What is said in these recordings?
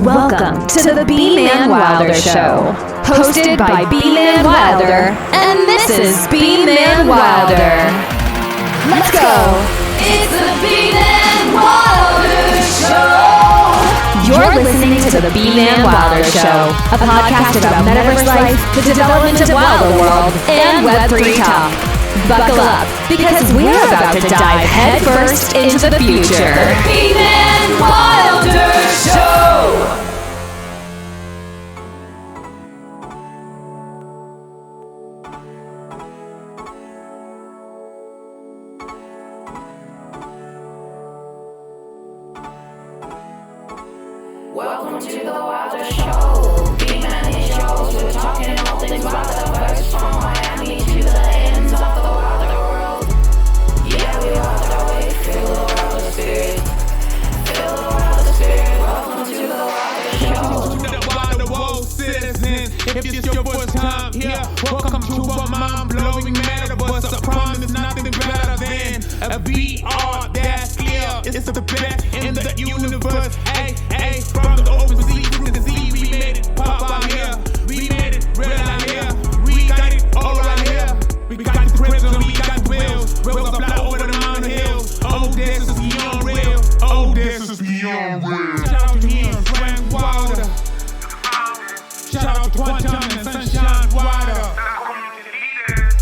Welcome to the Bman Wilder Show, hosted by Bman Wilder, and this is Bman Wilder. Let's go! It's the Bman Wilder Show! You're listening to the Bman Wilder Show, a podcast about metaverse life, the development of Wilder World, and Web3 talk. Buckle up, because we're about to dive headfirst into the future. The Bman Wilder Show! Welcome to the Wilder Show. Bman is yours. We're talking all things Wilderverse, from Miami to the ends of the Wilder world. Yeah, we Wilder way. Feel the Wilder spirit. Feel the Wilder spirit. Welcome to the Wilder Show. To the Wilder world, citizens. If it's your first time here, welcome to a mind-blowing metaverse. I promise nothing better than a VR that's clear. It's the best in the universe. Hey, hey, from the open sea to the sea, we made it pop out here. We made it real out here. We got it all right here. We got the crystal, we got the wheels. Wheels are fly over the mountain hills. Oh, this is beyond real. Oh, this is beyond real. Shout out to him, Frank Wilder. Shout out to Quantum and Sunshine Wilder.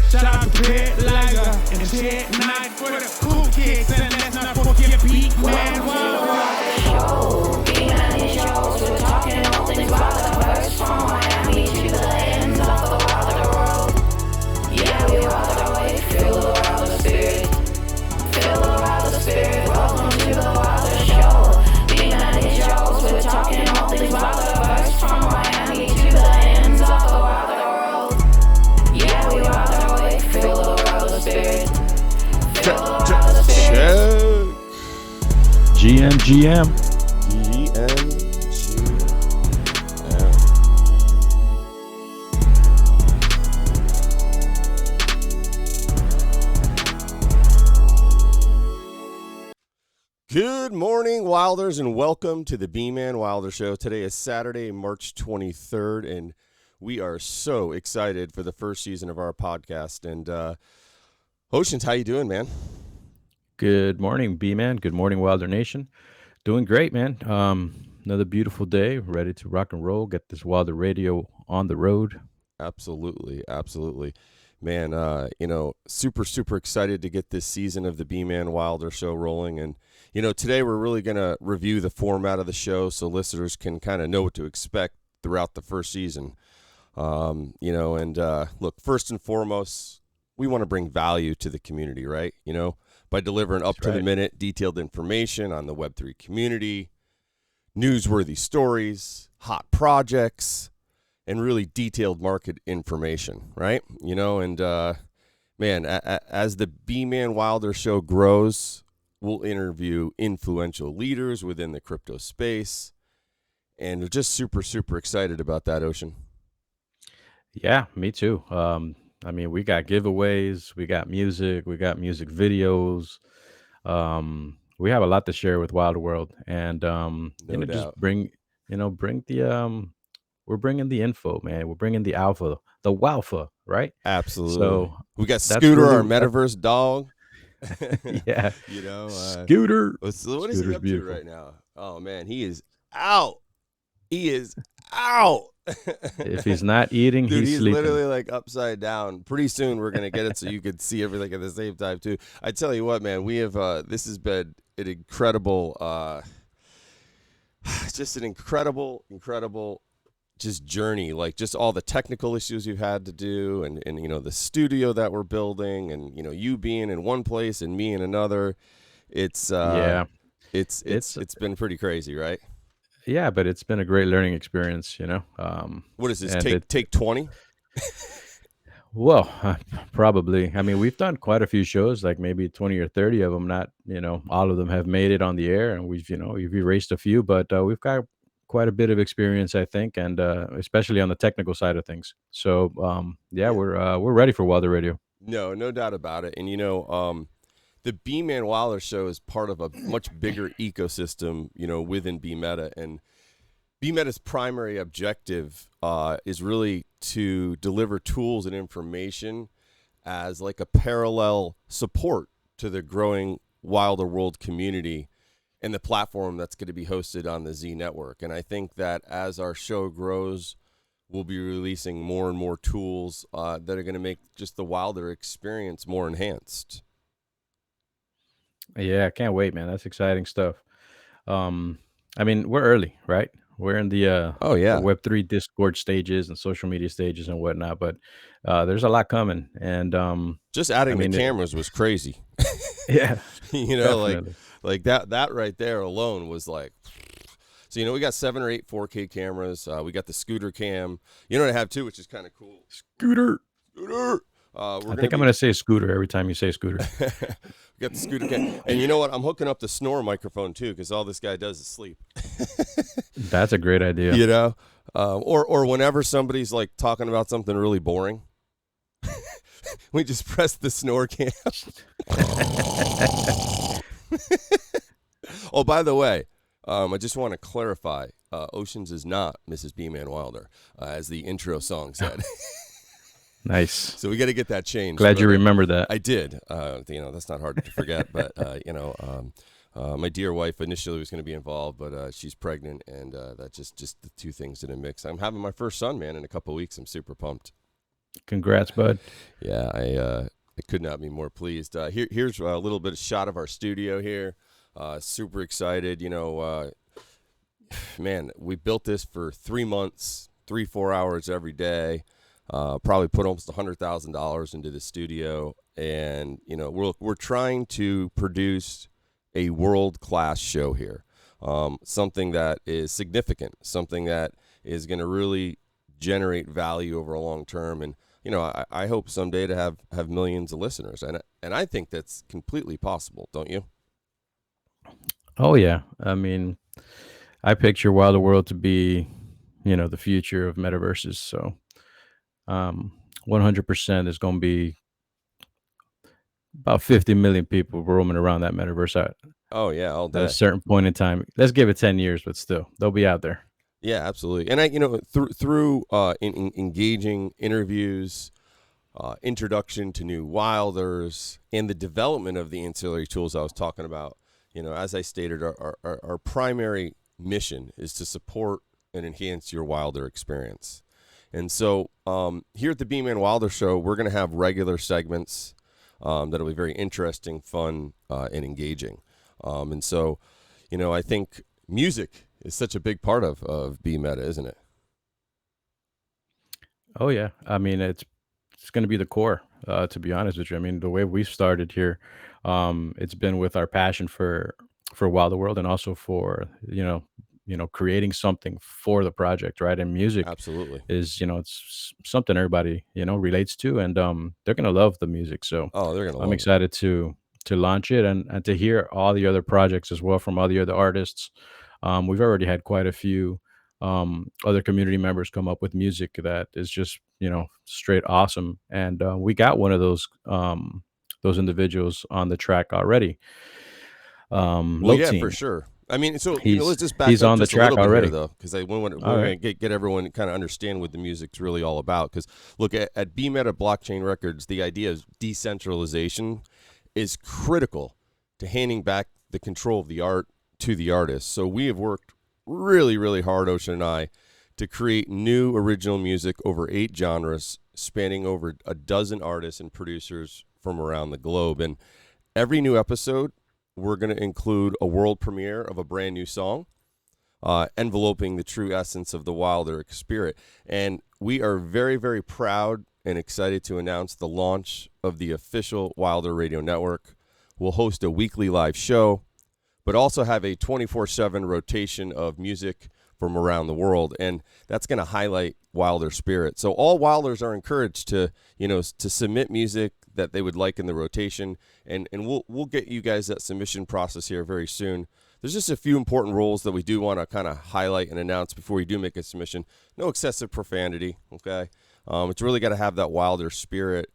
Shout out to Red Liger and Shed Night for the cool kicks. And let's not forget Bman Wilder. Show. Bman is yours. We're talking all things Wilderverse, from Miami to the ends of the Wilder world. Yeah, we Wilder way. Feel the Wilder spirit. Feel the Wilder spirit. Welcome to the Wilder Show. Bman is yours. We're talking all things Wilderverse, from Miami to the ends of the Wilder world. Yeah, we Wilder way. Feel the Wilder spirit. Feel the Wilder spirit. GM. Good morning, Wilders, and welcome to the Bman Wilder Show. Today is Saturday, March 23rd, and we are so excited for the first season of our podcast. And Oceans, how you doing, man? Good morning, B-Man. Good morning, Wilder Nation. Doing great, man. Another beautiful day. Ready to rock and roll. Get this Wilder Radio on the road. Absolutely. Man, super excited to get this season of the Bman Wilder Show rolling. And, today we're really going to review the format of the show so listeners can kind of know what to expect throughout the first season. Look, first and foremost, we want to bring value to the community, right? By delivering up-to-the-minute detailed information on the Web3 community, newsworthy stories, hot projects, and really detailed market information, right? As the Bman Wilder Show grows, we'll interview influential leaders within the crypto space, and we're just super excited about that, Ocean. Yeah, me too. We got giveaways, we got music videos. We have a lot to share with Wilder World, and just bring the we're bringing the info, man. We're bringing the alpha, the wowfa, right? Absolutely. So we got Scooter, our metaverse dog. Yeah. Scooter. What is he up beautiful to right now? Oh man, he is out. If he's not eating, Dude, he's he's sleeping. literally like upside down. Pretty soon we're gonna get it so you could see everything at the same time too. I tell you what, man, we have this has been an incredible just an incredible just journey, like just all the technical issues you've had to do, and the studio that we're building, and you being in one place and me in another. It's it's been pretty crazy, right? Yeah, but it's been a great learning experience, What is this, take 20? Well, probably. We've done quite a few shows, like maybe 20 or 30 of them. Not, all of them have made it on the air, and we've erased a few, but we've got quite a bit of experience, I think, and especially on the technical side of things. So, we're ready for Wilder Radio. No doubt about it. And the Bman Wilder Show is part of a much bigger ecosystem, within BMeta. And BMeta's primary objective is really to deliver tools and information as like a parallel support to the growing Wilder World community and the platform that's going to be hosted on the Z Network. And I think that as our show grows, we'll be releasing more and more tools that are going to make just the Wilder experience more enhanced. Yeah, I can't wait, man. That's exciting stuff. I mean, we're early, right? We're in Oh, the yeah. Web3 Discord stages and social media stages and whatnot, but there's a lot coming. And Just I adding the mean, cameras was crazy. yeah, You know, definitely. like that right there alone was like. So, you know, we got 7 or 8 4K cameras. We got the scooter cam. You know what I have too, which is kind of cool. Scooter. Scooter. I think I'm going to say scooter every time you say scooter. We got the scooter cam. And you know what? I'm hooking up the snore microphone too, because all this guy does is sleep. That's a great idea. You know? Or whenever somebody's like talking about something really boring, we just press the snore cam. Oh, by the way, I just want to clarify, Oceans is not Mrs. Bman Wilder, as the intro song said. Nice. So we got to get that changed. Glad you remember that. I did. You know, that's not hard to forget. But, you know, my dear wife initially was going to be involved, but she's pregnant, and that's just the two things in a mix. I'm having my first son, man, in a couple of weeks. I'm super pumped. Congrats, bud. Yeah, I could not be more pleased. Here's a little bit of shot of our studio here. Super excited. You know, man, we built this for 3 months, 3-4 hours every day. Probably put almost $100,000 into the studio, and you know we're trying to produce a world-class show here, something that is significant, something that is going to really generate value over a long term, and you know I hope someday to have millions of listeners, and I think that's completely possible, don't you? Oh yeah. I mean, I picture Wilder World to be, you know, the future of metaverses. So, 100% is going to be about 50 million people roaming around that metaverse Oh yeah, all at a day. certain point in time. Let's give it 10 years, but still, they'll be out there. Yeah, absolutely. And I, you know, through engaging interviews, introduction to new Wilders, and the development of the ancillary tools I was talking about, you know, as I stated, our primary mission is to support and enhance your Wilder experience. And so here at the Bman Wilder Show, we're going to have regular segments that'll be very interesting, fun, and engaging. And so, you know, I think music is such a big part of BMeta, isn't it? Oh yeah. I mean, it's going to be the core, to be honest with you. I mean, the way we started here, it's been with our passion for Wilder World and also for, creating something for the project, right? And music Absolutely. is, it's something everybody, relates to, and they're going to love the music. So Oh, they're going to I'm love it. excited to launch it and to hear all the other projects as well from all the other artists. We've already had quite a few other community members come up with music that is just straight awesome, and we got one of those individuals on the track already. Well, Low yeah, for Team, sure. I mean, so you know, he's let's just back he's up on the just a track little bit here, already. though, because I want All to right. get everyone to kind of understand what the music's really all about. Because look, at BMeta Blockchain Records, the idea of decentralization is critical to handing back the control of the art to the artist. So we have worked really, really hard, Ocean and I, to create new original music over 8 genres, spanning over a dozen artists and producers from around the globe. And every new episode, we're going to include a world premiere of a brand new song, enveloping the true essence of the Wilder spirit. And we are very, very proud and excited to announce the launch of the official Wilder Radio Network. We'll host a weekly live show, but also have a 24/7 rotation of music from around the world, and that's going to highlight Wilder spirit. So all Wilders are encouraged to submit music that they would like in the rotation, and we'll get you guys that submission process here very soon. There's just a few important rules that we do want to kind of highlight and announce before we do make a submission. No excessive profanity, okay? It's really got to have that Wilder spirit,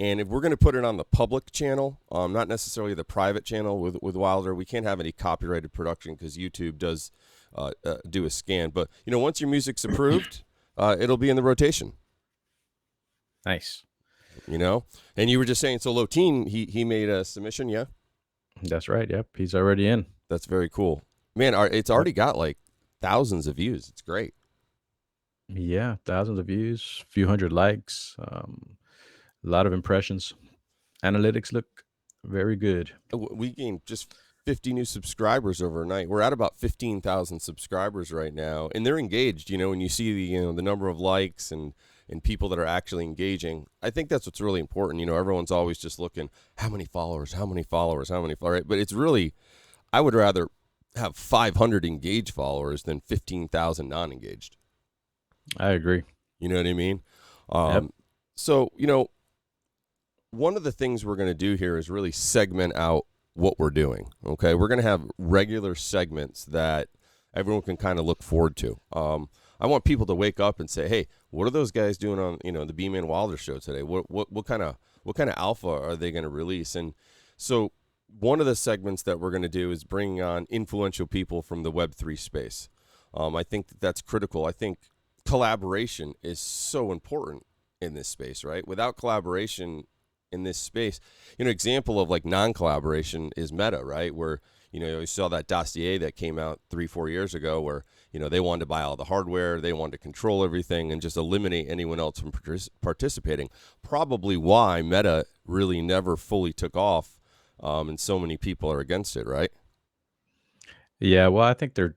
And if we're going to put it on the public channel, not necessarily the private channel with Wilder, we can't have any copyrighted production because YouTube does do a scan. But once your music's approved, it'll be in the rotation. Nice. And you were just saying, so Loteen, he made a submission, yeah? That's right. Yep, he's already in. That's very cool. Man, it's already got like thousands of views. It's great. Yeah, thousands of views, few hundred likes, a lot of impressions. Analytics look very good. We gained just 50 new subscribers overnight. We're at about 15,000 subscribers right now, and they're engaged. When you see the number of likes and people that are actually engaging, I think that's what's really important. Everyone's always just looking, how many followers, right? But it's really, I would rather have 500 engaged followers than 15,000 non-engaged. I agree. You know what I mean? Yep. So, one of the things we're going to do here is really segment out what we're doing. Okay, we're going to have regular segments that everyone can kind of look forward to. I want people to wake up and say, "Hey, what are those guys doing on the Bman Wilder show today? What kind of alpha are they going to release?" And so, one of the segments that we're going to do is bringing on influential people from the Web3 space. I think that's critical. I think collaboration is so important in this space, right? Without collaboration in this space, example of like non-collaboration is Meta, right? Where you saw that dossier that came out 3-4 years ago where they wanted to buy all the hardware, they wanted to control everything and just eliminate anyone else from participating. Probably why Meta really never fully took off, and so many people are against it, right? Yeah, well, I think they're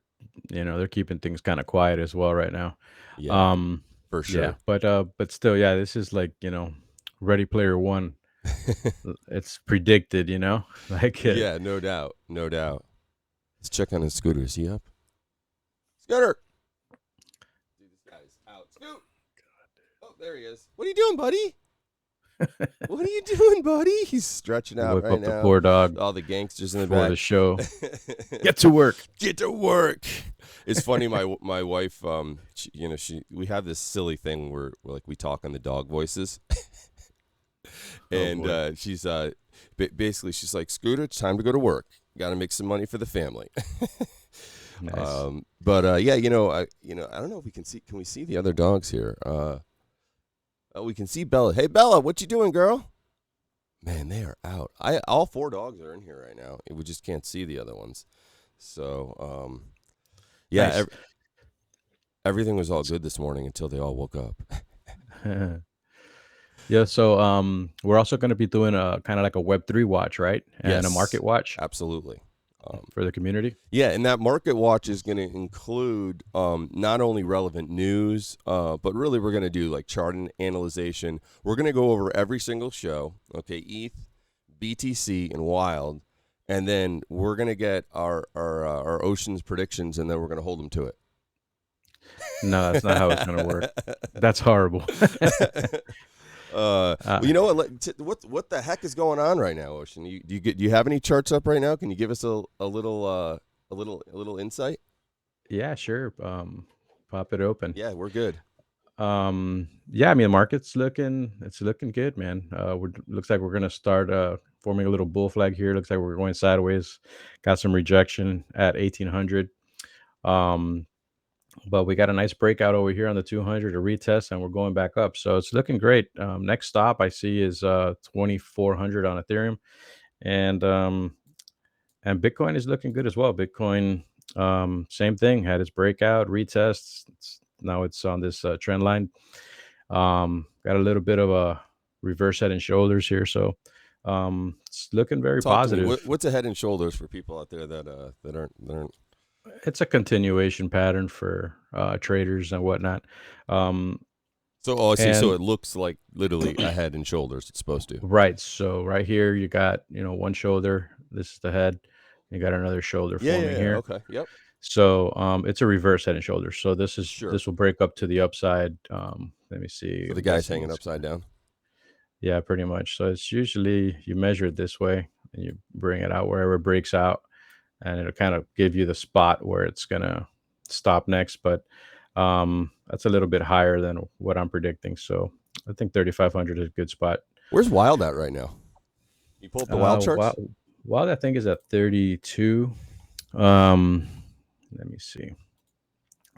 keeping things kind of quiet as well right now. Yeah, for sure. Yeah, but still, yeah, this is like Ready Player One. It's predicted, like Yeah, no doubt. Let's check on his scooter. Is he up? Scooter! Dude, this guy's out. Scoot! Oh, there he is. What are you doing, buddy? What are you doing, buddy? He's stretching out whip right up now. the poor dog All the gangsters in the for back. the show. Get to work. Get to work. It's funny. My wife, we have this silly thing where like we talk on the dog voices, and she's basically she's like, Scooter, it's time to go to work. Got to make some money for the family. Nice. But yeah, I don't know if we can see. Can we see the other dogs here? Oh, we can see Bella. Hey, Bella, what you doing, girl? Man, they are out. All 4 dogs are in here right now. We just can't see the other ones. So, yeah, Nice. everything was all good this morning until they all woke up. Yeah, so we're also going to be doing a kind of like a Web3 watch, right? And a Yes. market watch Absolutely. for the community. Yeah, and that market watch is going to include not only relevant news, but really we're going to do like chart and analyzation. We're going to go over every single show, okay, ETH, BTC, and Wild, and then we're going to get our Oceans predictions, and then we're going to hold them to it. No, that's not how it's going to work. That's horrible. Well, you know what the heck is going on right now, Ocean? Do you have any charts up right now? Can you give us a little insight? Yeah, sure. Pop it open. Yeah, we're good. Yeah, I mean, the market's looking good, man. Looks like we're gonna start forming a little bull flag here. Looks like we're going sideways. Got some rejection at 1800. But we got a nice breakout over here on the 200, a retest, and we're going back up. So it's looking great. Next stop I see is 2400 on Ethereum, and Bitcoin is looking good as well. Bitcoin, same thing, had its breakout, retests. Now it's on this trend line. Got a little bit of a reverse head and shoulders here, so it's looking very Talk to me. positive. What's a head and shoulders for people out there that aren't? It's a continuation pattern for traders and whatnot. So I see. So And it looks like literally a head and shoulders. It's supposed to. right, so right here you got one shoulder. This is the head. You got another shoulder forming Yeah. here. Okay. Yep. So it's a reverse head and shoulders. So this Sure. will break up to the upside. Let me see. So the I'm guy's guessing hanging it's upside down. yeah, pretty much. So it's usually you measure it this way and you bring it out wherever it breaks out, and it'll kind of give you the spot where it's gonna stop next. But that's a little bit higher than what I'm predicting. So I think 3,500 is a good spot. Where's Wild at right now? You pull up the Wild charts? Wild, I think, is at 32. Um, Let me see.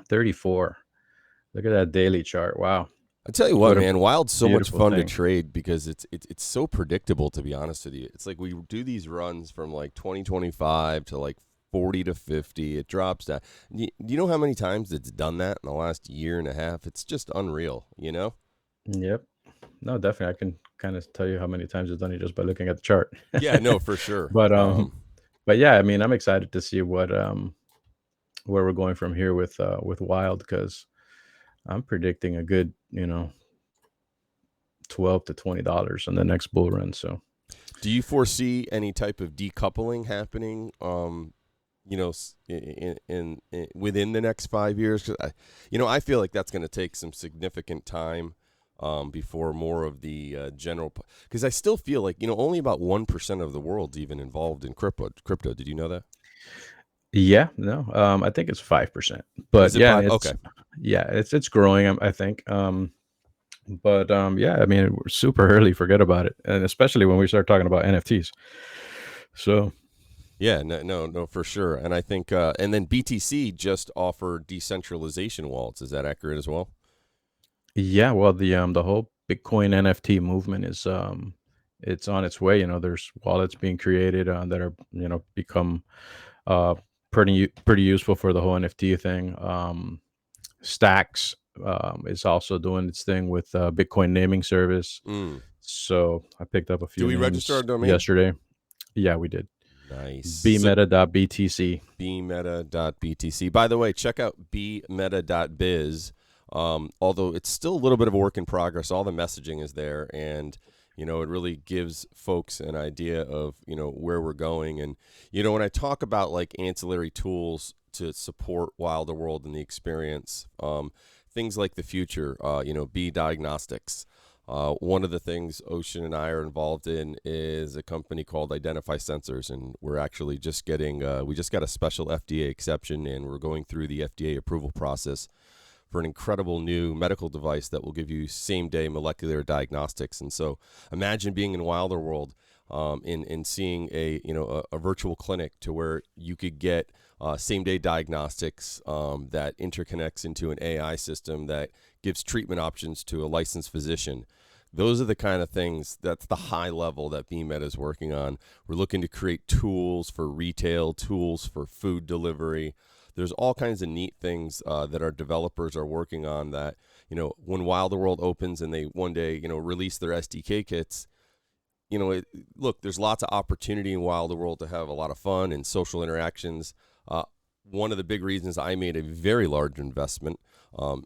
34. Look at that daily chart. Wow. I tell you What what, a man, Wild's so much beautiful fun thing. to trade because it's so predictable, to be honest with you. It's like we do these runs from like 2025 to like 40 to 50. It drops down. Do you know how many times it's done that in the last year and a half? It's just unreal, you know? Yep. No, definitely. I can kind of tell you how many times it's done it just by looking at the chart. Yeah, no, for sure. But yeah, I mean, I'm excited to see what where we're going from here with Wild, because I'm predicting a good, $12 to $20 on the next bull run. So Do you foresee any type of decoupling happening? In within the next 5 years? 'Cause I feel like that's going to take some significant time before more of the general. Because I still feel like only about 1% of the world's even involved in crypto. Did you know that? yeah, no, I think it's 5%, Is but it yeah, five? Okay. it's growing. I think. But yeah, I mean, we're super early. Forget about it, and especially when we start talking about NFTs. So Yeah, no, for sure. And I think, and then BTC just offered decentralization wallets. Is that accurate as well? yeah, well, the whole Bitcoin NFT movement is it's on its way. There's wallets being created that are become uh pretty useful for the whole NFT thing. Stacks is also doing its thing with Bitcoin naming service. Mm. So I picked up a Do few we register our names domain? yesterday. Yeah, we did. Nice. So bmeta.btc. bmeta.btc. By the way, check out bmeta.biz. Although it's still a little bit of a work in progress, all the messaging is there, and it really gives folks an idea of where we're going. And when I talk about like ancillary tools to support Wilder World and the experience, things like the future, B diagnostics. One of the things Ocean and I are involved in is a company called Identify Sensors, and we're actually just getting we just got a special FDA exception, and we're going through the FDA approval process for an incredible new medical device that will give you same-day molecular diagnostics. And so imagine being in Wilder World and seeing a virtual clinic to where you could get same-day diagnostics that interconnects into an AI system that gives treatment options to a licensed physician. Those are the kind of things, that's the high level that BMET is working on. We're looking to create tools for retail, tools for food delivery. There's all kinds of neat things that our developers are working on that, when Wilder World opens and they one day, release their SDK kits, look, there's lots of opportunity in Wilder World to have a lot of fun and social interactions. One of the big reasons I made a very large investment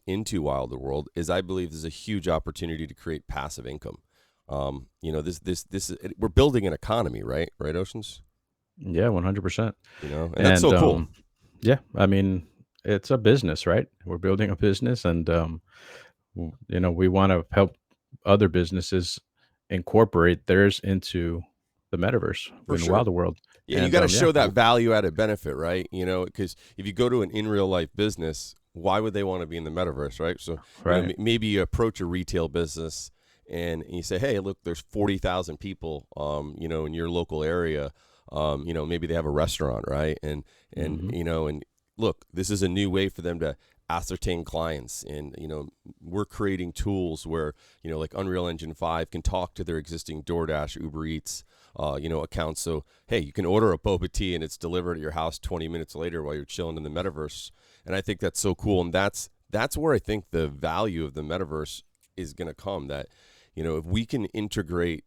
into Wilder World is I believe there's a huge opportunity to create passive income. This we're building an economy, right, Oceans? Yeah, 100%. And that's so cool. Yeah, I mean, it's a business, right? We're building a business, and we want to help other businesses incorporate theirs into the metaverse For in sure. Wilder World. Yeah, and you got to show that value-added benefit, right? Because if you go to an in-real-life business, why would they want to be in the metaverse, right? So Right. maybe you approach a retail business and you say, hey, look, there's 40,000 people, in your local area. Maybe they have a restaurant, right? And and look, this is a new way for them to ascertain clients, and we're creating tools where like Unreal Engine 5 can talk to their existing DoorDash, Uber Eats accounts. So hey, you can order a boba tea and it's delivered at your house 20 minutes later while you're chilling in the metaverse. And I think that's so cool, and that's where I think the value of the metaverse is going to come. That if we can integrate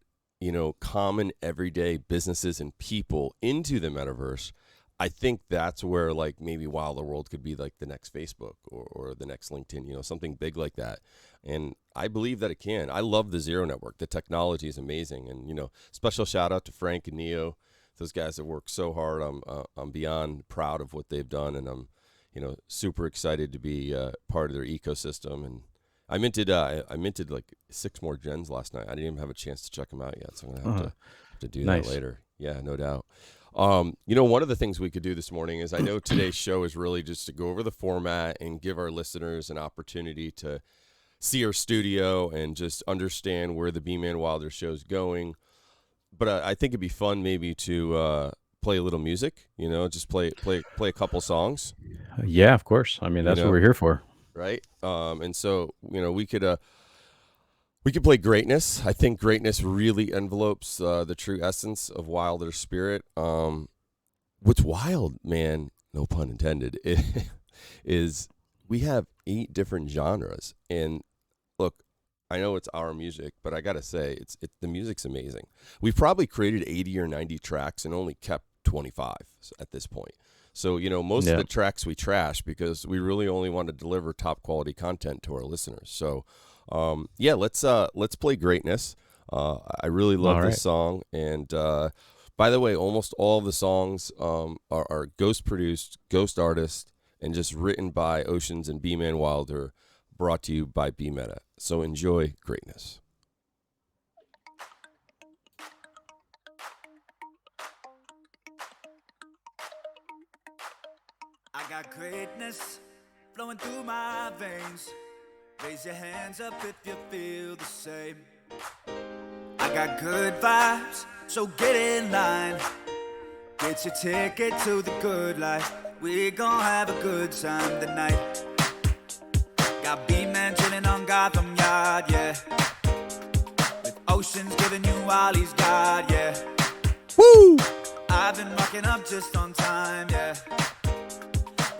common everyday businesses and people into the metaverse, I think that's where like maybe Wilder World could be like the next Facebook or the next LinkedIn, something big like that. And I believe that it can. I love the Zero Network. The technology is amazing. And, special shout out to Frank and Neo. Those guys have worked so hard. I'm beyond proud of what they've done. And I'm, super excited to be part of their ecosystem. And I minted like 6 more gens last night. I didn't even have a chance to check them out yet. So I'm going to have to do Nice. that later. Yeah, no doubt. One of the things we could do this morning is, I know today's show is really just to go over the format and give our listeners an opportunity to, see our studio and just understand where the B-Man Wilder show is going. But I think it'd be fun maybe to play a little music, just play a couple songs. Yeah, of course. I mean, that's what we're here for. Right. And so, we could play Greatness. I think Greatness really envelopes the true essence of Wilder spirit. What's wild, man, no pun intended, is we have 8 different genres. And look, I know it's our music, but I got to say, the music's amazing. We've probably created 80 or 90 tracks and only kept 25 at this point. So, most of the tracks we trash because we really only want to deliver top quality content to our listeners. So, let's play Greatness. I really love this song. And by the way, almost all of the songs are ghost produced, ghost artist, and just written by Oceans and B-Man Wilder, brought to you by B-Meta. So enjoy Greatness. I got greatness flowing through my veins. Raise your hands up if you feel the same. I got good vibes, so get in line. Get your ticket to the good life. We gon' have a good time tonight. Got B-Man chillin' on Gotham Yard, yeah. With Oceans giving you all he's got, yeah. Woo! I've been rocking up just on time, yeah.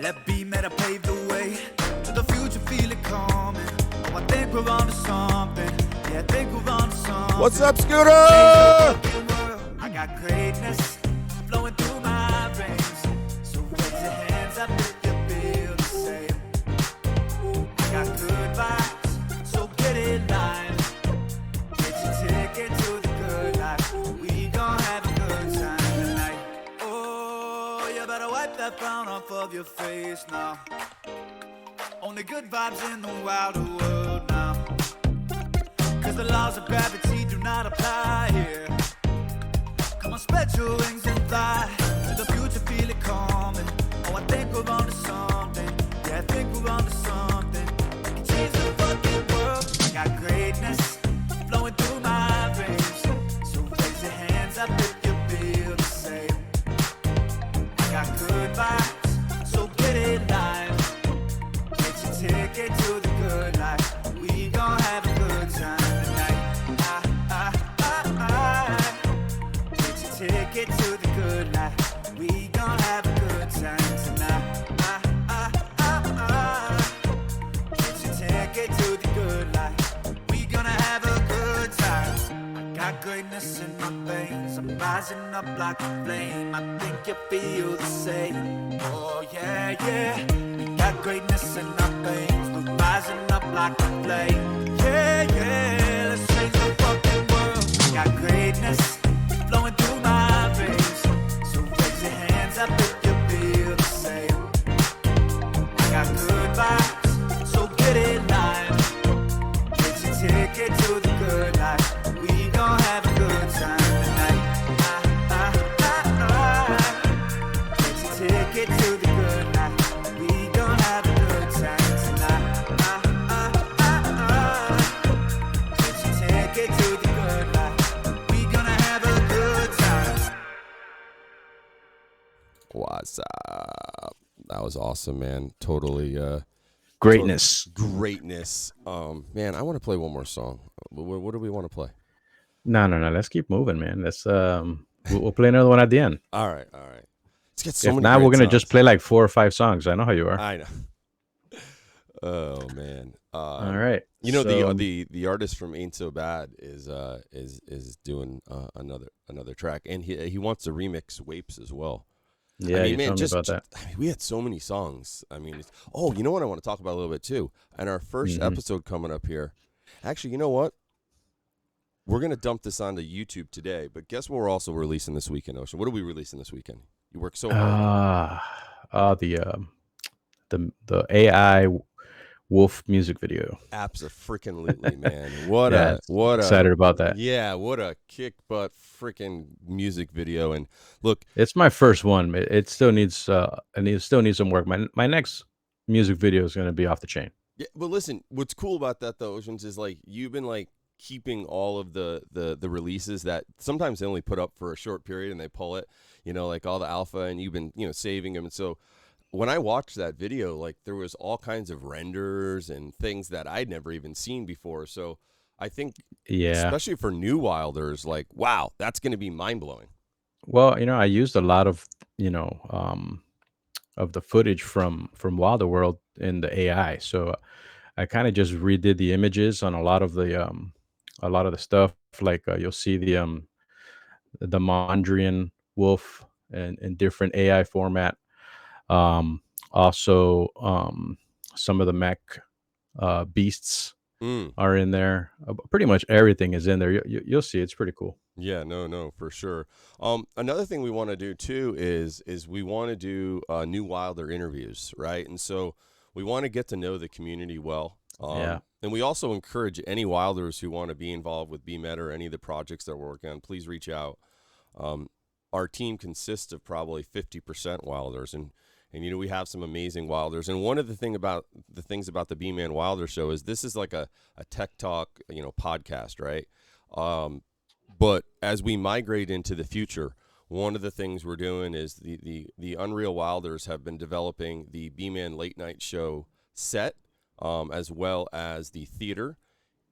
Let B-Meta pave the way to the future, feel it coming. Oh, I think we're on to something. Yeah, I think we're on to something. What's up, Scooter? I got greatness flowing through my veins. So raise your hands up if you feel the same. I got good vibes, so get in line. Get your ticket to the good life. We gon' have a good time tonight. Oh, you better wipe that frown off of your face now. Only good vibes in the wilder world now. Cause the laws of gravity do not apply here. Come on, spread your wings and fly to the future, feel it coming. Oh, I think we're on to something. Yeah, I think we're on to something. We can change the fucking world. I got greatness flowing through my veins. So raise your hands up if you feel the same. I got good vibes, so get in line. Get your ticket to the good life. We gon' have a good time tonight. Ticket to the good life. We gon' have a good time tonight. Get your ticket to the good life. We gonna have a good time. I got greatness in my veins. I'm rising up like a flame. I think you feel the same. Oh yeah, yeah. We got greatness in our veins. We're rising up like a flame. Yeah, yeah. Let's change the fucking world. I got greatness flowing through my veins. So raise your hands up if you feel the same. I got good vibes, so get in line. Get your ticket to the good life. We gon' have a good time tonight. Get your ticket to the good life. We gon' have a good time tonight. Get your ticket to the good life. We gonna have a good time. What's up? That was awesome, man. Totally. Greatness. Greatness. Man, I want to play one more song. What do we want to play? No. Let's keep moving, man. Let's we'll play another one at the end. All right. Let's get so If many. not, we're great gonna just songs. play like 4 or 5 songs. I know how you are. I know. Oh man. All right. You know, So, the artist from Ain't So Bad is doing another track, and he wants to remix Wapes as well. yeah, I mean, you man, told me about that. I mean, we had so many songs. I mean, you know what I want to talk about a little bit too, and our first Mhm. episode coming up here. Actually, you know what? We're gonna dump this onto YouTube today, but guess what? We're also releasing this weekend, Ocean. What are we releasing this weekend? You work so hard. The AI Wolf music video. Absolutely, man. What Yeah, a excited about that. Yeah, what a kick butt freaking music video. And look, It's my first one. It still needs some work. My next music video is going to be off the chain. Yeah, but listen, what's cool about that though, Oceans, is like you've been like keeping all of the releases that sometimes they only put up for a short period and they pull it, like all the alpha, and you've been saving them. And so when I watched that video, like there was all kinds of renders and things that I'd never even seen before. So I think, Yeah. especially for new wilders, like wow, that's going to be mind blowing. Well, I used a lot of the footage from Wilder World in the AI. So I kind of just redid the images on a lot of the stuff. Like you'll see the Mondrian wolf in different AI format. Um, Also, some of the mech beasts Mm. are in there. Pretty much everything is in there. You'll see. It's pretty cool. Yeah, no, for sure. Another thing we want to do too is we want to do new Wilder interviews, right? And so we want to get to know the community well. Yeah. And we also encourage any Wilders who want to be involved with BMET or any of the projects that we're working on, please reach out. Um, our team consists of probably 50% Wilders, and we have some amazing Wilders. And one of the things about the B-Man Wilder show is this is like a tech talk, podcast, right? But as we migrate into the future, one of the things we're doing is the Unreal Wilders have been developing the B-Man Late Night Show set, as well as the theater.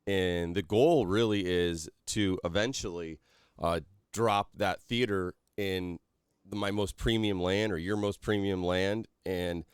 And the goal really is to eventually drop that theater in my most premium land or your most premium land, and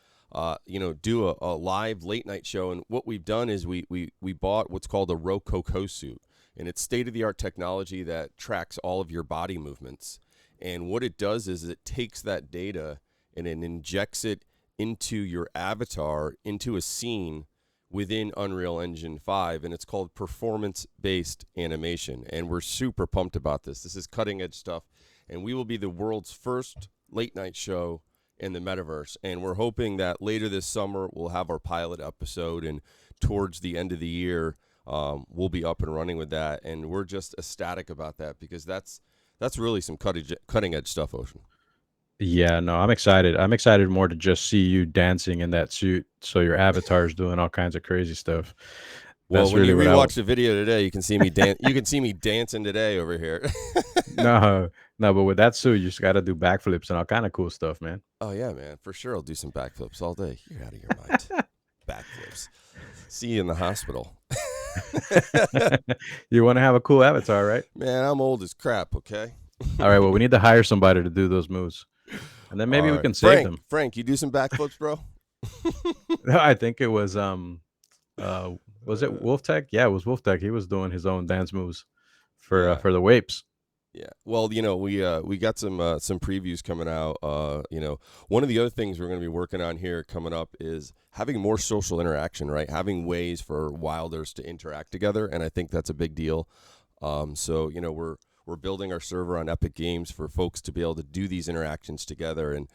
do a live late night show. And what we've done is we bought what's called a Rococo suit, and it's state-of-the-art technology that tracks all of your body movements. And what it does is it takes that data and it injects it into your avatar, into a scene within Unreal Engine 5, and it's called performance-based animation. And we're super pumped about this. This is cutting-edge stuff, and we will be the world's first late-night show in the metaverse. And we're hoping that later this summer we'll have our pilot episode, and towards the end of the year we'll be up and running with that. And we're just ecstatic about that because that's really some cutting edge stuff, Ocean. Yeah, no, I'm excited. I'm excited more to just see you dancing in that suit. So your avatar is doing all kinds of crazy stuff. Well, That's when really you what rewatch the video today, you can see me dance. You can see me dancing today over here. No, no, but with that suit, you just got to do backflips and all kind of cool stuff, man. Oh yeah, man, for sure. I'll do some backflips all day. You're out of your mind. Backflips. See you in the hospital. You want to have a cool avatar, right? Man, I'm old as crap. Okay. All right. Well, we need to hire somebody to do those moves, and then maybe All we right. can save them. Frank, you do some backflips, bro? I think it was was it Wolf Tech? Yeah, it was Wolf Tech. He was doing his own dance moves Yeah. for the Wapes. Yeah. Well, we got some previews coming out. One of the other things we're going to be working on here coming up is having more social interaction, right? Having ways for Wilders to interact together, and I think that's a big deal. So we're building our server on Epic Games for folks to be able to do these interactions together, and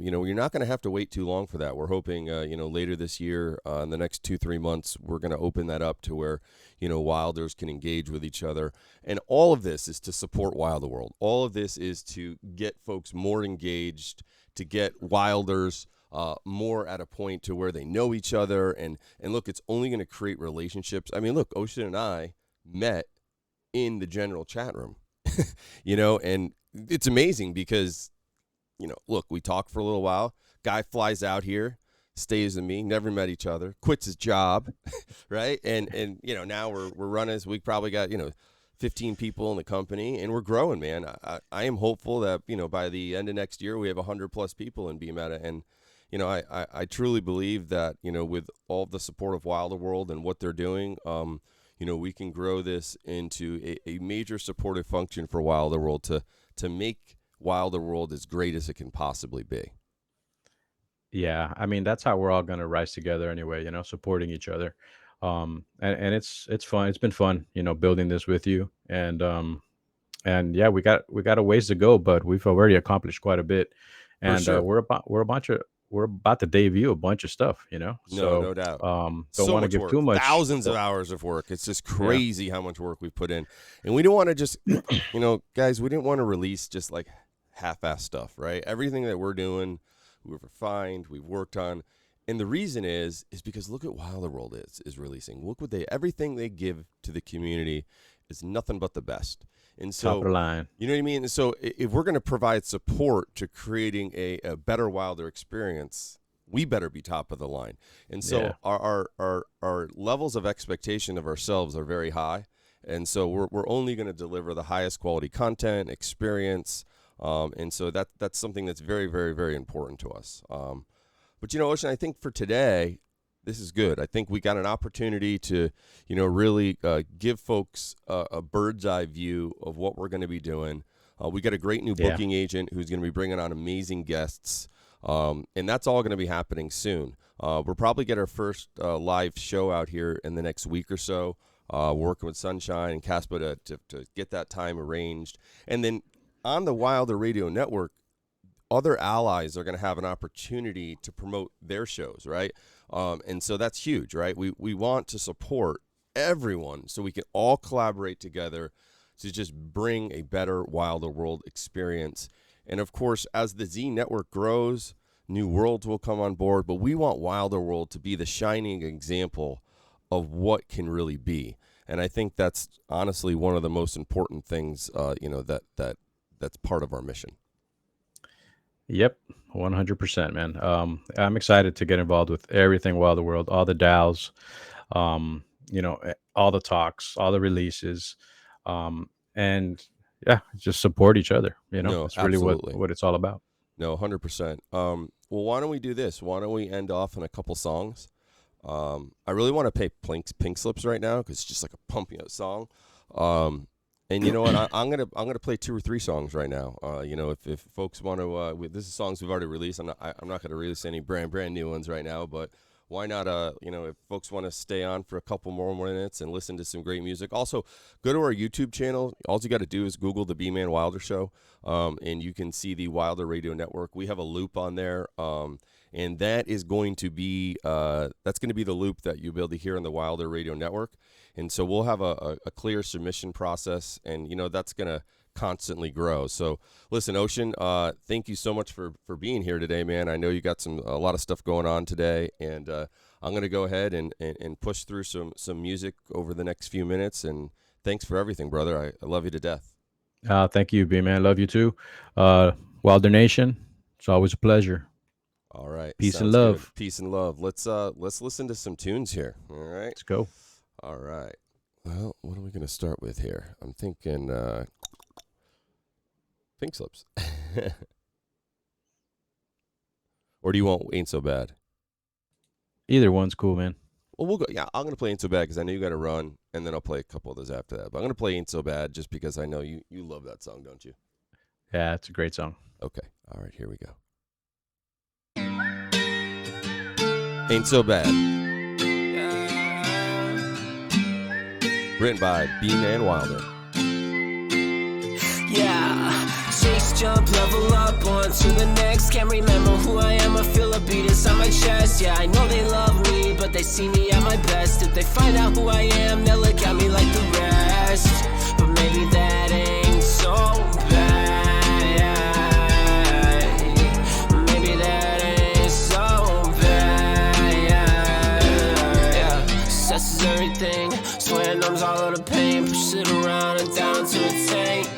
you're not going to have to wait too long for that. We're hoping later this year, in the next 2-3 months, we're going to open that up to where Wilders can engage with each other. And all of this is to support Wilder World. All of this is to get folks more engaged, to get Wilders more at a point to where they know each other. And look, it's only going to create relationships. I mean, look, Ocean and I met in the general chat room, and it's amazing because, look, we talk for a little while. Guy flies out here, stays with me, never met each other, quits his job, right? And now we're running. We probably got 15 people in the company, and we're growing, man. I am hopeful that by the end of next year we have 100+ people in BMeta, and I truly believe that with all the support of Wilder World and what they're doing, we can grow this into a major supportive function for Wilder World to make Wilder World as great as it can possibly be. Yeah, I mean that's how we're all gonna rise together anyway. Supporting each other, and it's fun. It's been fun, building this with you, and yeah, we got a ways to go, but we've already accomplished quite a bit, For and sure. we're about to debut a bunch of stuff, So No doubt. don't So want to much give work. too much. Thousands of hours of work. It's just crazy how much work we've put in. And we don't want to just, guys, we didn't want to release just like half-ass stuff, right? Everything that we're doing, we've refined, we've worked on, And the reason is because look at Wilder World is releasing. Look what everything they give to the community is nothing but the best. And so, Top of the line. you know what I mean? So if we're going to provide support to creating a better Wilder experience, we better be top of the line. And so our levels of expectation of ourselves are very high. And so we're only going to deliver the highest quality content, experience. And so that's something that's very, very, very important to us. But, Ocean, I think for today, this is good. I think we got an opportunity to, really give folks a bird's eye view of what we're going to be doing. We got a great new booking agent who's going to be bringing on amazing guests. And that's all going to be happening soon. We'll probably get our first live show out here in the next week or so, working with Sunshine and Caspa to get that time arranged. And then on the Wilder Radio Network, other allies are going to have an opportunity to promote their shows, right? And so that's huge, right? We want to support everyone so we can all collaborate together to just bring a better Wilder World experience. And of course, as the Z Network grows, new worlds will come on board, but we want Wilder World to be the shining example of what can really be. And I think that's honestly one of the most important things, that's part of our mission. Yep, 100%, man. I'm excited to get involved with everything Wilder World, all the DAOs, all the talks, all the releases, and just support each other. It's really what it's all about. No, 100%. Well, why don't we do this? Why don't we end off in a couple songs? I really want to play Pink Slips right now because it's just like a pumping out song. And you know what? I'm gonna play 2 or 3 songs right now. If folks want to, this is songs we've already released. I'm not gonna release any brand new ones right now. But why not? If folks want to stay on for a couple more minutes and listen to some great music. Also, go to our YouTube channel. All you got to do is Google the Bman Wilder Show, and you can see the Wilder Radio Network. We have a loop on there, and that is going to be the loop that you'll be able to hear on the Wilder Radio Network. And so we'll have a clear submission process, and, that's going to constantly grow. So, listen, Ocean, thank you so much for being here today, man. I know you got a lot of stuff going on today, and I'm going to go ahead and push through some music over the next few minutes. And thanks for everything, brother. I love you to death. Thank you, B-Man. Love you too. Wilder Nation, it's always a pleasure. All right. Peace and love. Good. Peace and love. Let's listen to some tunes here. All right. Let's go. All right. Well, what are we going to start with here? I'm thinking Pink Slips. Or do you want Ain't So Bad? Either one's cool, man. Well, we'll go. Yeah, I'm going to play Ain't So Bad because I know you got to run, and then I'll play a couple of those after that. But I'm going to play Ain't So Bad just because I know you love that song, don't you? Yeah, it's a great song. Okay. All right, here we go. Ain't So Bad. Written by Bman Wilder. Yeah, chase, jump, level up, on to the next. Can't remember who I am, I feel a beat inside my chest. Yeah, I know they love me, but they see me at my best. If they find out who I am, they'll look at me like the rest. But maybe that ain't so bad. Maybe that ain't so bad. Yeah, success is everything. Swear numbs all of the pain. Push it around and down to a tank.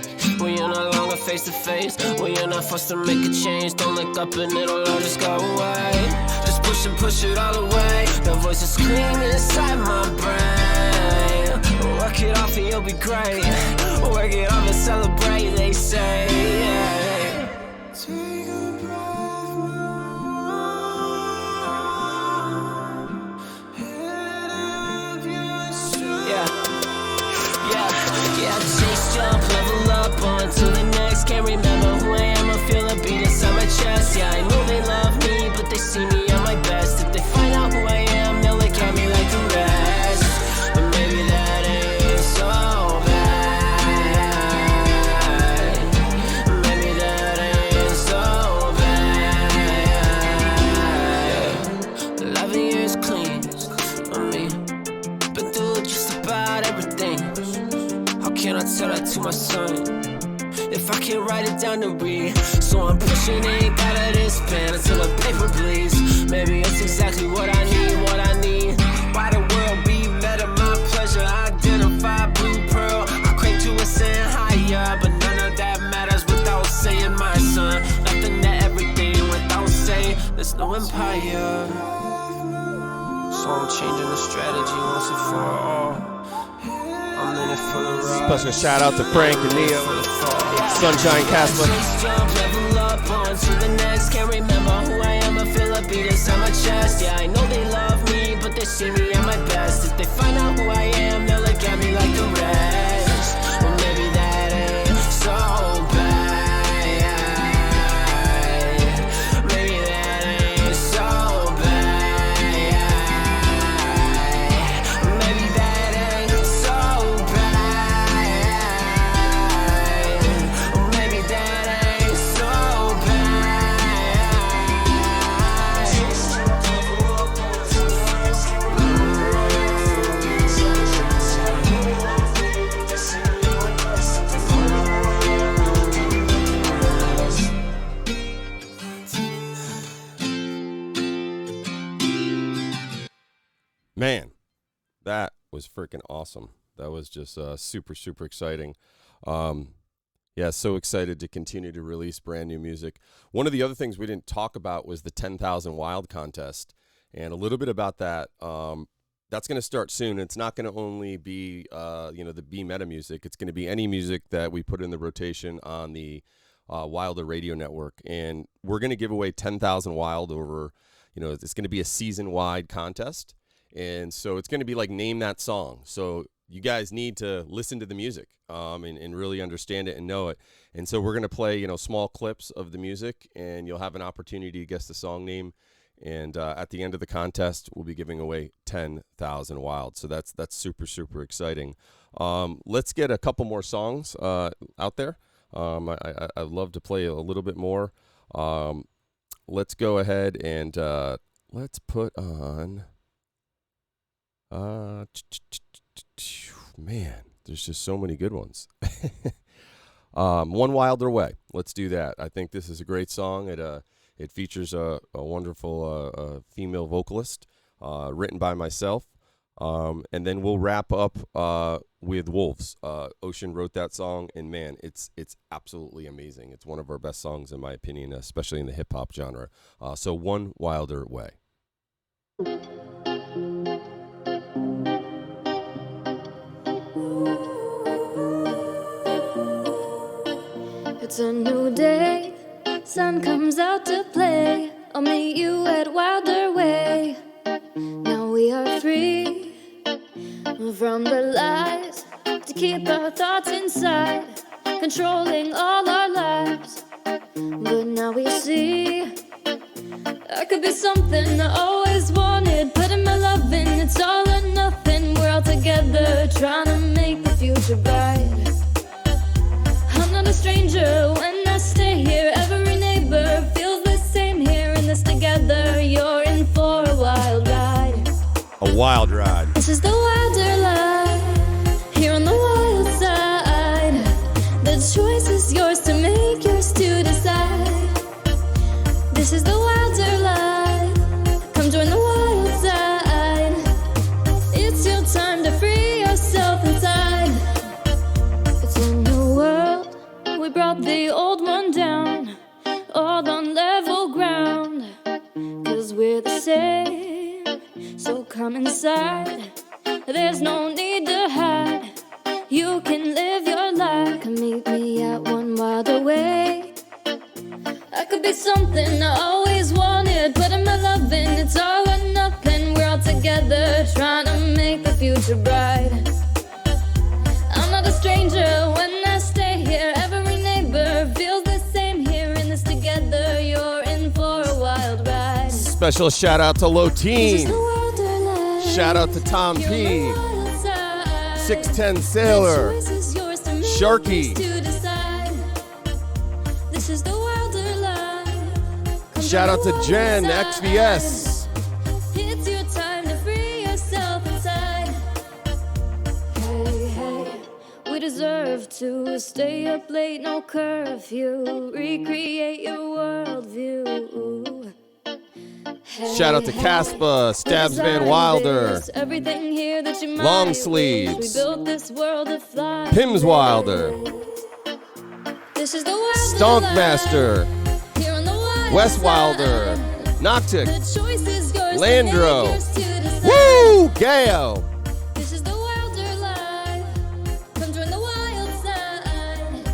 When you're no longer face to face, when you're not forced to make a change, don't look up and it'll all just go away. Just push it all away. The voice is screaming inside my brain. Work it off and you'll be great. Work it off and celebrate, they say. Yeah. Take a breath, yeah, chase, jump, level up, on to the next. Can't remember who I am, I feel a beat inside my chest. Yeah, I know they love me, but they see me at my best. If they find out who I am, they'll look at me like the rest. But maybe that ain't so bad. Maybe that ain't so bad. 11 years clean on me. Been through just about everything. How can I tell that to my son if I can't write it down to read? So I'm pushing ink out of this pen until the paper bleeds. Maybe it's exactly There's no empire, so I'm changing the strategy once and for all. I'm in it for the ride. Special shout out to Frank and Neo. Sunshine Casper. Just jump, level up on to the next. Can't remember who I am, I feel a beat inside my chest. Yeah, I know they love me, but they see me at my best. If they find out who I am, they'll look at me like the rest. Well, maybe that ain't so bad. Maybe that ain't so bad. Maybe that ain't so bad. Maybe that ain't so Man, that was freaking awesome. That was just super, super exciting. Yeah, so excited to continue to release brand new music. One of the other things we didn't talk about was the 10,000 Wild contest, and a little bit about that. That's going to start soon. It's not going to only be, the Bman music. It's going to be any music that we put in the rotation on the Wilder Radio Network, and we're going to give away 10,000 Wild over. It's going to be a season-wide contest. And so it's going to be like name that song. So you guys need to listen to the music and really understand it and know it. And so we're going to play, small clips of the music, and you'll have an opportunity to guess the song name. And at the end of the contest, we'll be giving away 10,000 Wild. So that's super, super exciting. Let's get a couple more songs out there. I'd love to play a little bit more. Let's go ahead and let's put on... man, there's just so many good ones. One Wilder Way. Let's do that. I think this is a great song. It features a wonderful female vocalist, written by myself. And then we'll wrap up with Wolves. Ocean wrote that song, and man, it's absolutely amazing. It's one of our best songs in my opinion, especially in the hip hop genre. So One Wilder Way. It's a new day, sun comes out to play. I'll meet you at Wilder Way. Now we are free from the lies to keep our thoughts inside, controlling all our lives. But now we see I could be something I always wanted. Putting my love in, it's all or nothing. We're all together, trying to make the future bright. I'm not a stranger when I stay here. Every neighbor feels the same here. In this together, you're in for a wild ride. A wild ride. This is the wilder life, here on the wild side. The choice is yours to make, yours to decide. This is the wilder life, come join the wild side. It's your time to free yourself inside. It's a new world, we brought the old one down, all on level ground. 'Cause we're the same, so come inside. There's no need to hide, you can live your life. Come meet me at One Wilder Way. I could be something I always wanted. Putting my love in, it's all or nothing. We're all together, trying to make the future bright. I'm not a stranger when I stay here. Every neighbor feels the same here. In this together, you're in for a wild ride. Special shout out to Low This is Teen. the wilder life. Shout out to Tom You're on P. the wild side. 610 Sailor. The choice is yours to make, Sharky. yours to decide. This is the wilder life. Come Shout out join to the Jen, wild XVS. It's your time to free yourself inside. Hey, hey, we deserve to stay up late, no curfew. Recreate your worldview. Hey, Shout out to hey, Caspa, we Stabs Van designed Wilder, this, everything here that you Long might Sleeves, wish. We built this world to fly. Pims Wilder, This is the wilder Stonk life. Master, Here on the wild Wes side. Wilder, Noctic. The choice is yours. Landro. To make yours to decide. Woo! Gayo. This is the wilder life. Come join the wild side.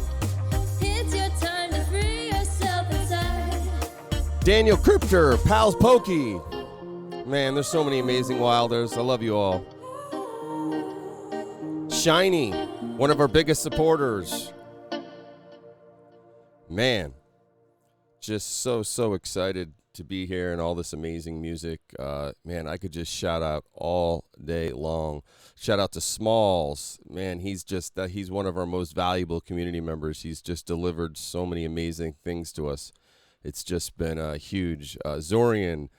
It's your time to free yourself inside. Daniel Crypter. Pals Pokey. Man, there's so many amazing wilders. I love you all. Shiny, one of our biggest supporters. Man, just so excited to be here and all this amazing music. Man, I could just shout out all day long. Shout out to Smalls. Man, he's one of our most valuable community members. He's just delivered so many amazing things to us. It's just been huge. Zorian.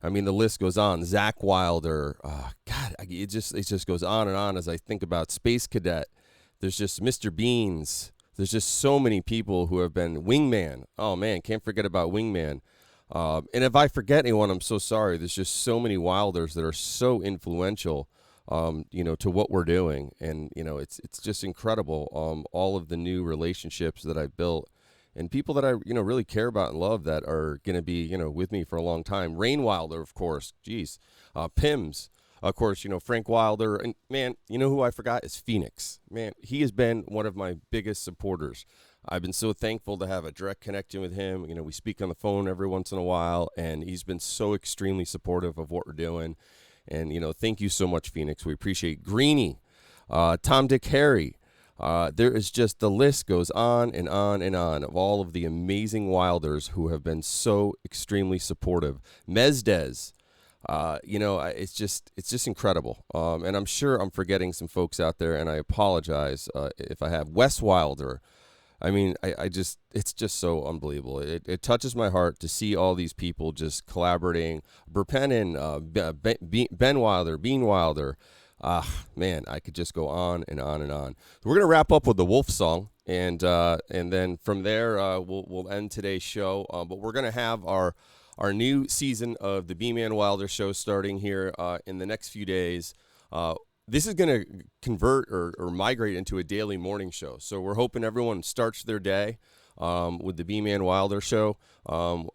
I mean, the list goes on. Zach Wilder. God, it just goes on and on as I think about Space Cadet. There's just Mr. Beans. There's just so many people who have been Wingman. Oh, man, can't forget about Wingman. And if I forget anyone, I'm so sorry. There's just so many Wilders that are so influential, to what we're doing. And, it's just incredible, all of the new relationships that I've built. And people that I, really care about and love that are going to be, with me for a long time. Rain Wilder, of course. Jeez. Pims. Of course, Frank Wilder. And, man, who I forgot is Phoenix. Man, he has been one of my biggest supporters. I've been so thankful to have a direct connection with him. We speak on the phone every once in a while, and he's been so extremely supportive of what we're doing. And, thank you so much, Phoenix. We appreciate Greenie, Tom, Dick, Harry. There is just, the list goes on and on and on of all of the amazing Wilders who have been so extremely supportive. Mezdez, it's just incredible. And I'm sure I'm forgetting some folks out there, and I apologize if I have. Wes Wilder. I mean, it's just so unbelievable. It touches my heart to see all these people just collaborating. Burpenin, Ben Wilder, Bean Wilder. Man, I could just go on and on and on. We're gonna wrap up with the Wolf song, and then from there we'll end today's show. But we're gonna have our new season of the Bman Wilder Show starting here in the next few days. This is gonna convert or migrate into a daily morning show. So we're hoping everyone starts their day with the Bman Wilder Show,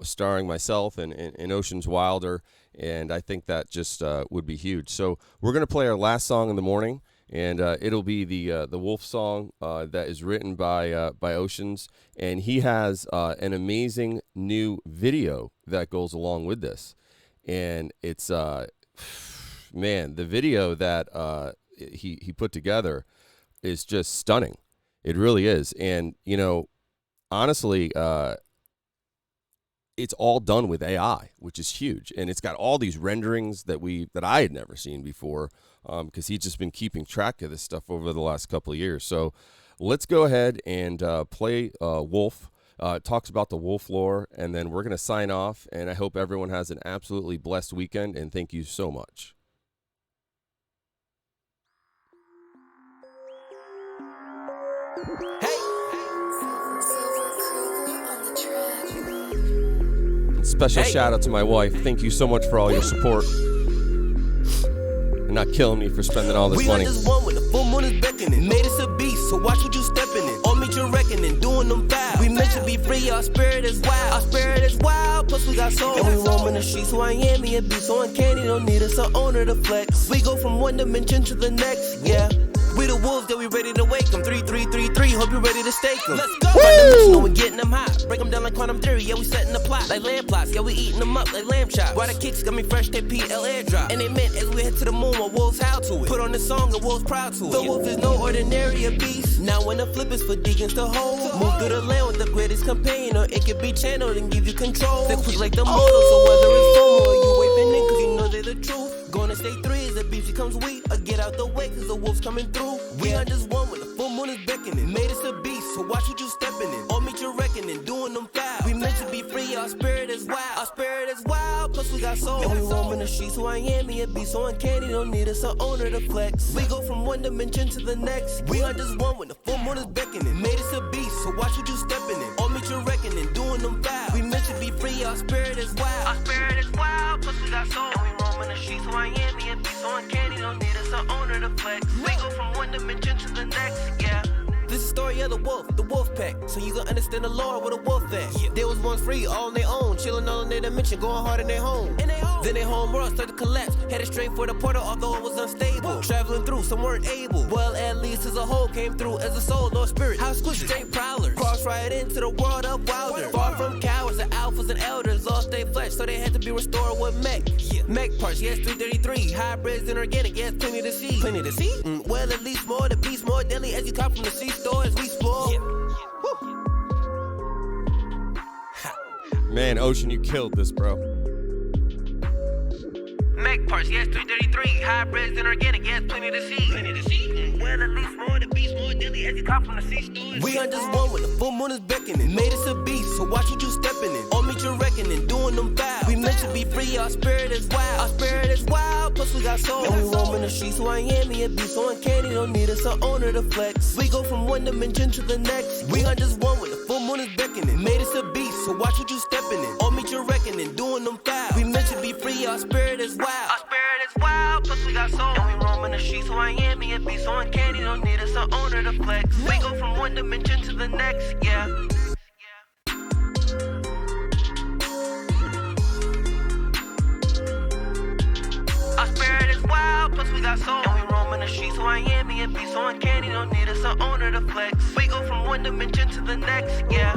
starring myself and Oceans Wilder. And I think that just would be huge. So we're going to play our last song in the morning, and it'll be the Wolf song that is written by Oceans. And he has an amazing new video that goes along with this. And it's, man, the video that he put together is just stunning. It really is. And, honestly, it's all done with AI, which is huge, and it's got all these renderings that I had never seen before, because he's just been keeping track of this stuff over the last couple of years. So let's go ahead and play Wolf. It talks about the Wolf lore, and then we're going to sign off, and I hope everyone has an absolutely blessed weekend, and thank you so much. Special shout out to my wife. Thank you so much for all your support and not killing me for spending all this money. We just one with the full moon is beckoning. Made us a beast, so watch what you stepping in. Or meet your reckoning, doing them foul. We meant to be free, our spirit is wild. Our spirit is wild, plus we got soul. And we roam in the streets, so I am me a beast. So uncanny, don't need us an owner to flex. We go from one dimension to the next, yeah. We the wolves that we ready to wake them. 3, 3, 3, 3. Hope you ready to stake them. Let's go. Woo! We getting them hot. Break them down like quantum theory. Yeah, we setting the plot like lamb plots. Yeah, we eating them up like lamb chops. Why the kicks got me fresh? They PL airdrop. And they meant as we head to the moon, my wolves howl to it. Put on the song, and wolves proud to it. The wolf is no ordinary beast. Now when the flip is for deacons to hold. Move through the land with the greatest companion, or it could be channeled and give you control. They're quick like the motor, so whether it's FOMO or you waving in, cause you know they're the truth. Gonna stay 3 as the beef becomes weak. Or get out the way, cause the wolf's coming through. We are just one when the full moon is beckoning. Made us a beast, so watch what you stepping in. Or meet your reckoning, doing them foul. We meant to be free, our spirit is wild. Our spirit is wild, plus we got soul. And we roam in the streets, so I am me a beast. So uncanny, don't need us an owner to flex. We go from one dimension to the next. We are just one when the full moon is beckoning. Made us a beast, so watch what you stepping in. Or meet your reckoning, doing them foul. We meant to be free, our spirit is wild. Our spirit is wild, plus we got soul. And we roam in the streets, so I am me a beast. So uncanny, don't need us an owner to flex. We go from one dimension to the next, yeah. This is the story of the wolf pack. So you gon' understand the lore with a wolf at. They was once free, all on their own, chillin' on their dimension, going hard in their home. Then their home world started to collapse, headed straight for the portal, although it was unstable. Traveling through, some weren't able. Well, at least as a whole came through as a soul, no spirit. How squishy, straight prowlers. Cross right into the world of wilder. Far from cowards, the alphas and elders lost their flesh, so they had to be restored with mech. Mech parts, yes, 333. Hybrids and organic, yes, plenty to see. Plenty to see? Well, at least more, the beast more deadly as you come from the C-store as we spoil. Man, Ocean, you killed this, bro. Mech parts, yes, 333. Hybrids and organic, yes, plenty to see. Plenty to see? Well, at least more, the beast more deadly as you come from the C-store. We on just one when the full moon is beckoning. Made us a beast, so watch what you stepping in. On meet your reckoning, doing them foul. We meant to be free, our spirit is wild. Our spirit is wild, plus we got soul. And we roam in the streets, so I am me a beast. So uncanny, don't need us an owner to flex. We go from one dimension to the next. We on just one when the full moon is beckoning. Made us a beast, so watch what you stepping in. On meet your reckoning, doing them foul. We meant to be free, our spirit is wild. Our spirit is wild, plus we got soul. And we roam in the streets, so I am me a beast. So uncanny, don't need us an owner to flex. We go from one dimension to the next, yeah. Our spirit is wild, plus we got soul. And we roam in the streets, so I am me a beast. So uncanny, don't need us an owner to flex. We go from one dimension to the next, yeah.